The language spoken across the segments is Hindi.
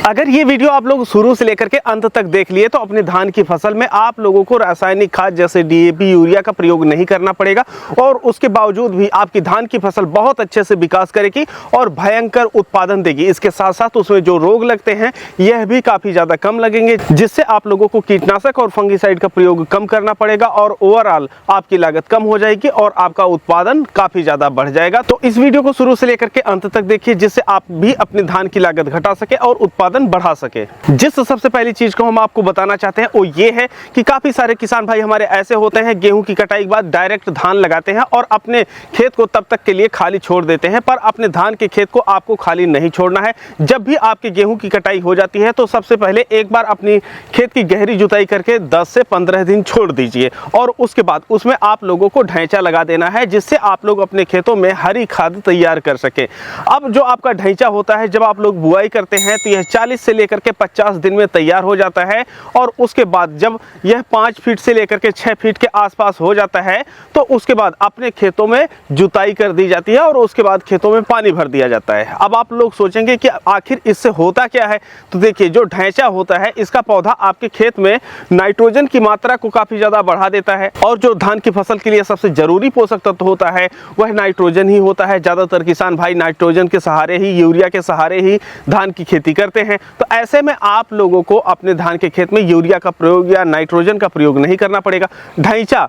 अगर ये वीडियो आप लोग शुरू से लेकर के अंत तक देख लिए तो अपने धान की फसल में आप लोगों को रासायनिक खाद जैसे डीएपी, यूरिया का प्रयोग नहीं करना पड़ेगा और उसके बावजूद भी आपकी धान की फसल बहुत अच्छे से विकास करेगी और भयंकर उत्पादन देगी। इसके साथ साथ उसमें जो रोग लगते हैं यह भी काफी ज्यादा कम लगेंगे, जिससे आप लोगों को कीटनाशक और फंगिसाइड का प्रयोग कम करना पड़ेगा और ओवरऑल आपकी लागत कम हो जाएगी और आपका उत्पादन काफी ज्यादा बढ़ जाएगा। तो इस वीडियो को शुरू से लेकर के अंत तक देखिए, जिससे आप भी अपनी धान की लागत घटा सके और उत्पादन बढ़ा सके। जिस सबसे पहली चीज को हम आपको बताना चाहते हैं वो ये है कि काफी सारे किसान भाई हमारे ऐसे होते हैं, गेहूं की कटाई के बाद डायरेक्ट धान लगाते हैं और अपने खेत को तब तक के लिए खाली छोड़ देते हैं। पर अपने धान के खेत को आपको खाली नहीं छोड़ना है। जब भी आपके गेहूं की कटाई हो जाती है तो सबसे पहले एक बार अपनी खेत की गहरी जुताई करके 10 से 15 दिन छोड़ दीजिए और उसके बाद उसमें आप लोगों को ढैंचा लगा देना है, जिससे आप लोग अपने खेतों में हरी खाद तैयार कर सके। अब जो आपका ढैंचा होता है, जब आप लोग बुआई करते हैं तो यह 40 से लेकर के 50 दिन में तैयार हो जाता है और उसके बाद जब यह 5 फीट से लेकर के 6 फीट के आसपास हो जाता है तो उसके बाद अपने खेतों में जुताई कर दी जाती है और उसके बाद खेतों में पानी भर दिया जाता है। अब आप लोग सोचेंगे कि आखिर इससे होता क्या है, तो देखिए, जो ढैंचा होता है इसका पौधा आपके खेत में नाइट्रोजन की मात्रा को काफी ज्यादा बढ़ा देता है और जो धान की फसल के लिए सबसे जरूरी पोषक तत्व होता है वह नाइट्रोजन ही होता है। ज्यादातर किसान भाई नाइट्रोजन के सहारे ही, यूरिया के सहारे ही धान की खेती करते हैं। तो ऐसे में आप लोगों को अपने धान के खेत में यूरिया का प्रयोग या नाइट्रोजन का प्रयोग नहीं करना पड़ेगा। ढैंचा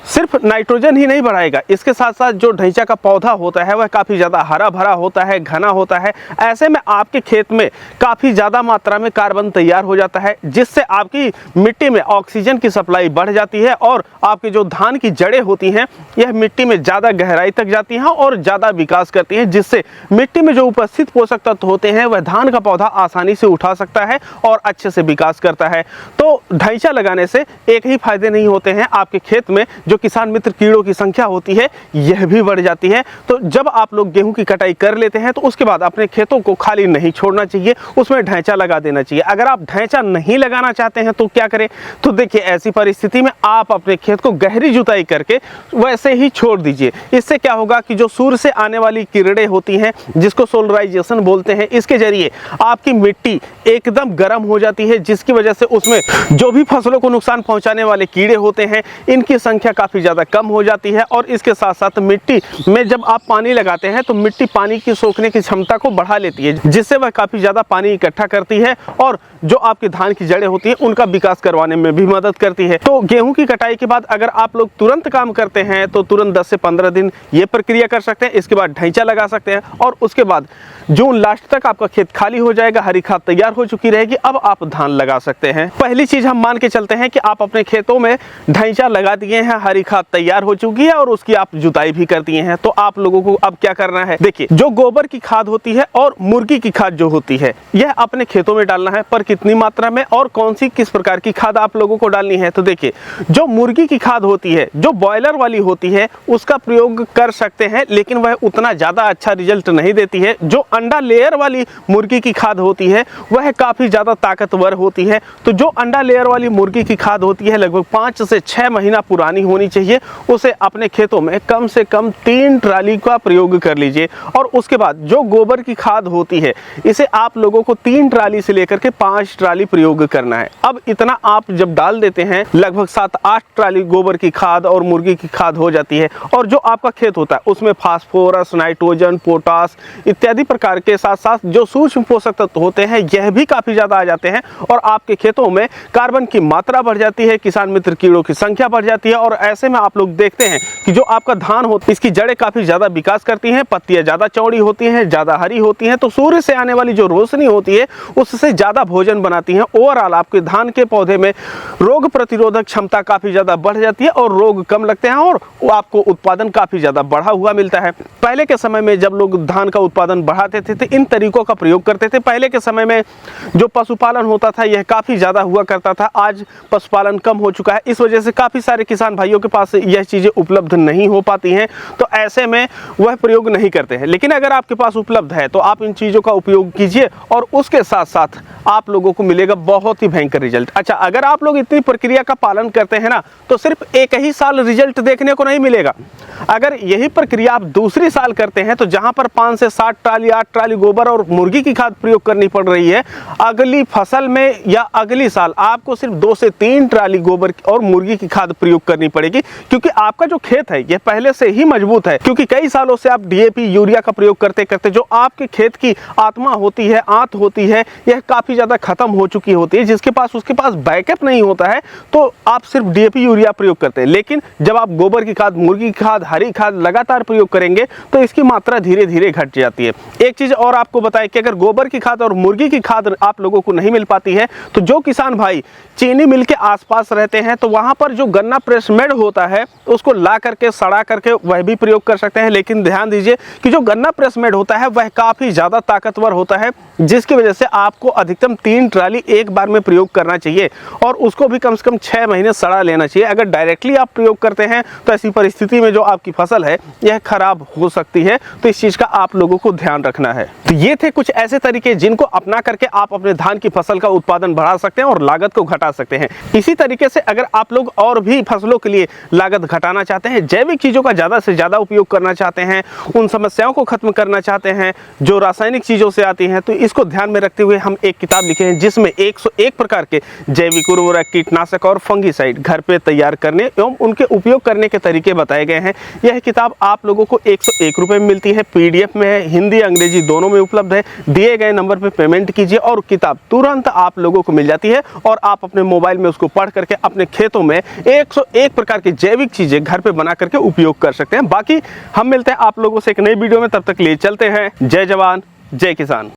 सिर्फ नाइट्रोजन ही नहीं बढ़ाएगा, इसके साथ साथ जो ढैंचा का पौधा होता है वह काफ़ी ज़्यादा हरा भरा होता है, घना होता है। ऐसे में आपके खेत में काफ़ी ज़्यादा मात्रा में कार्बन तैयार हो जाता है, जिससे आपकी मिट्टी में ऑक्सीजन की सप्लाई बढ़ जाती है और आपकी जो धान की जड़ें होती हैं यह मिट्टी में ज़्यादा गहराई तक जाती हैं और ज़्यादा विकास करती हैं, जिससे मिट्टी में जो उपस्थित पोषक तत्व होते हैं वह धान का पौधा आसानी से उठा सकता है और अच्छे से विकास करता है। तो ढैंचा लगाने से एक ही फायदे नहीं होते हैं, आपके खेत में जो किसान मित्र कीड़ों की संख्या होती है यह भी बढ़ जाती है। तो जब आप लोग गेहूं की कटाई कर लेते हैं तो उसके बाद अपने खेतों को खाली नहीं छोड़ना चाहिए, उसमें ढैंचा लगा देना चाहिए। अगर आप ढैंचा नहीं लगाना चाहते हैं तो क्या करें, तो देखिए, ऐसी परिस्थिति में आप अपने खेत को गहरी जुताई करके वैसे ही छोड़ दीजिए। इससे क्या होगा कि जो सूर्य से आने वाली किरणें होती हैं, जिसको सोलराइजेशन बोलते हैं, इसके जरिए आपकी मिट्टी एकदम गर्म हो जाती है, जिसकी वजह से उसमें जो भी फसलों को नुकसान पहुंचाने वाले कीड़े होते हैं इनकी संख्या काफी ज्यादा कम हो जाती है। और इसके साथ साथ मिट्टी में जब आप पानी लगाते हैं तो मिट्टी पानी की सोखने की क्षमता को बढ़ा लेती है, जिससे वह काफी ज्यादा पानी इकट्ठा करती है और जो आपकी धान की जड़ें होती हैं उनका विकास करवाने में भी मदद करती है। तो गेहूं की कटाई के बाद अगर आप लोग तुरंत काम करते हैं तो तुरंत 10 से 15 दिन ये प्रक्रिया कर सकते हैं। इसके बाद ढैंचा लगा सकते हैं और उसके बाद जून लास्ट तक आपका खेत खाली हो जाएगा, हरी खाद तैयार हो चुकी रहेगी। अब आप धान लगा सकते हैं। पहली चीज हम मान के चलते हैं कि आप अपने खेतों में ढैंचा लगा दिए हैं, हरी खाद तैयार हो चुकी है और उसकी आप जुताई भी कर दिए हैं। तो आप लोगों को अब क्या करना है, देखिए, जो गोबर की खाद होती है और मुर्गी की खाद जो होती है यह अपने खेतों में डालना है, पर कितनी मात्रा में और कौन सी किस प्रकार की खाद आप लोगों को डालनी है। तो देखिए, जो मुर्गी की खाद होती है, जो बॉयलर वाली होती है, उसका प्रयोग कर सकते हैं, लेकिन वह उतना ज्यादा अच्छा रिजल्ट नहीं देती है। जो अंडा लेयर वाली मुर्गी की खाद होती है वह काफी ज्यादा ताकतवर होती है। तो जो अंडा लेयर वाली मुर्गी की खाद होती है लगभग 5 से 6 महीना पुरानी होनी चाहिए, उसे अपने खेतों में कम से कम 3 ट्राली का प्रयोग कर लीजिए। और उसके बाद जो गोबर की खाद होती है इसे आप लोगों को 3 ट्राली से लेकर के 5 ट्राली प्रयोग करना है। अब इतना आप जब डाल देते हैं, लगभग 7-8 ट्राली गोबर की खाद और मुर्गी की खाद हो जाती है और जो आपका खेत होता है उसमें फास्फोरस, नाइट्रोजन, पोटास इत्यादि प्रकार के साथ साथ जो सूक्ष्म पोषक तत्व होते हैं यह भी काफी ज्यादा आ जाते हैं और आपके खेतों में कार्बन की मात्रा बढ़ जाती है, किसान मित्र कीड़ों की संख्या बढ़ जाती है। और ऐसे में आप लोग देखते हैं कि जो आपका धान होता है इसकी जड़ें काफी ज्यादा विकास करती हैं, पत्तियां ज्यादा चौड़ी होती हैं, ज्यादा हरी होती हैं। तो सूर्य से आने वाली जो रोशनी होती है उससे ज्यादा भोजन बनाती है। ओवरऑल आपके धान के पौधे में रोग प्रतिरोधक क्षमता काफी ज्यादा बढ़ जाती है और रोग कम लगते हैं और आपको उत्पादन काफी ज्यादा बढ़ा हुआ मिलता है। पहले के समय में जब लोग धान का उत्पादन बढ़ाते थे तो इन तरीकों का प्रयोग करते थे। पहले के समय में जो पशुपालन होता था यह काफी ज्यादा हुआ करता था। आज पशुपालन कम हो चुका है, इस वजह से काफी सारे किसान भाइयों के पास यह चीजें उपलब्ध नहीं हो पाती हैं, तो ऐसे में वह प्रयोग नहीं करते हैं। लेकिन अगर आपके पास उपलब्ध है तो आप इन चीजों का उपयोग कीजिए और उसके साथ साथ आप लोगों को मिलेगा बहुत ही भयंकर रिजल्ट। अच्छा, अगर आप लोग इतनी प्रक्रिया का पालन करते हैं ना तो सिर्फ एक ही साल रिजल्ट देखने को नहीं मिलेगा। अगर यही प्रक्रिया आप दूसरी साल करते हैं तो जहां पर 5 से 7 ट्राली, 8 साथ ट्राली गोबर और मुर्गी की खाद प्रयोग करनी पड़ रही है, अगली फसल में या अगली साल आपको सिर्फ 2 से 3 ट्राली गोबर और मुर्गी की खाद प्रयोग करनी पड़ेगी, क्योंकि आपका जो खेत है यह पहले से ही मजबूत है। क्योंकि कई सालों से आप डीएपी यूरिया का प्रयोग करते करते जो आपके खेत की आत्मा होती है, आंत होती है, यह काफी ज्यादा खत्म हो चुकी होती है। जिसके पास उसके पास बैकअप नहीं होता है तो आप सिर्फ डीएपी यूरिया प्रयोग करते हैं। लेकिन जब आप गोबर की खाद, मुर्गी की खाद, हरी खाद लगातार प्रयोग करेंगे तो इसकी मात्रा धीरे धीरे घट जाती है। एक चीज और आपको बताएं कि अगर गोबर की खाद और मुर्गी की खाद आप लोगों को नहीं मिल पाती है तो जो किसान भाई चीनी मिल के आसपास रहते हैं तो वहां पर जो गन्ना प्रेस मेड होता है उसको ला करके, सड़ा करके वह भी प्रयोग कर सकते हैं। लेकिन ध्यान दीजिए कि जो गन्ना प्रेस मेड होता है वह काफी ज्यादा ताकतवर होता है, जिसकी वजह से आपको अधिकतम 3 ट्राली एक बार में प्रयोग करना चाहिए और उसको भी कम से कम 6 महीने सड़ा लेना चाहिए। अगर डायरेक्टली आप प्रयोग करते हैं तो ऐसी परिस्थिति में जो आपकी फसल है यह खराब हो सकती है, तो इस चीज का आप लोगों को ध्यान रखना है। तो ये थे कुछ ऐसे तरीके जिनको अपना करके आप अपने धान की फसल का उत्पादन बढ़ा सकते हैं और लागत को घटा सकते हैं। इसी तरीके से अगर आप लोग और भी फसलों के लिए लागत घटाना चाहते हैं, जैविक चीजों का ज्यादा से ज्यादा उपयोग करना चाहते हैं, उन समस्याओं को खत्म करना चाहते हैं जो रासायनिक चीजों से आती हैं, तो इसको ध्यान में रखते हुए हम एक किताब लिखे हैं जिसमें 101 प्रकार के जैविक उर्वरक, कीटनाशक और फंगिसाइड घर पे तैयार करने एवं उनके उपयोग करने के तरीके बताए गए हैं। यह किताब आप लोगों को 101 रुपए में मिलती है, पीडीएफ में है, हिंदी अंग्रेजी दोनों में उपलब्ध है। दिए गए नंबर पे पेमेंट कीजिए और किताब तुरंत आप लोगों को मिल जाती है और आप अपने मोबाइल में उसको पढ़ करके अपने खेतों में 101 प्रकार की जैविक चीजें घर पे बना करके उपयोग कर सकते हैं। बाकी हम मिलते हैं आप लोगों से एक नई वीडियो में, तब तक लिए चलते हैं। जय जवान जय किसान।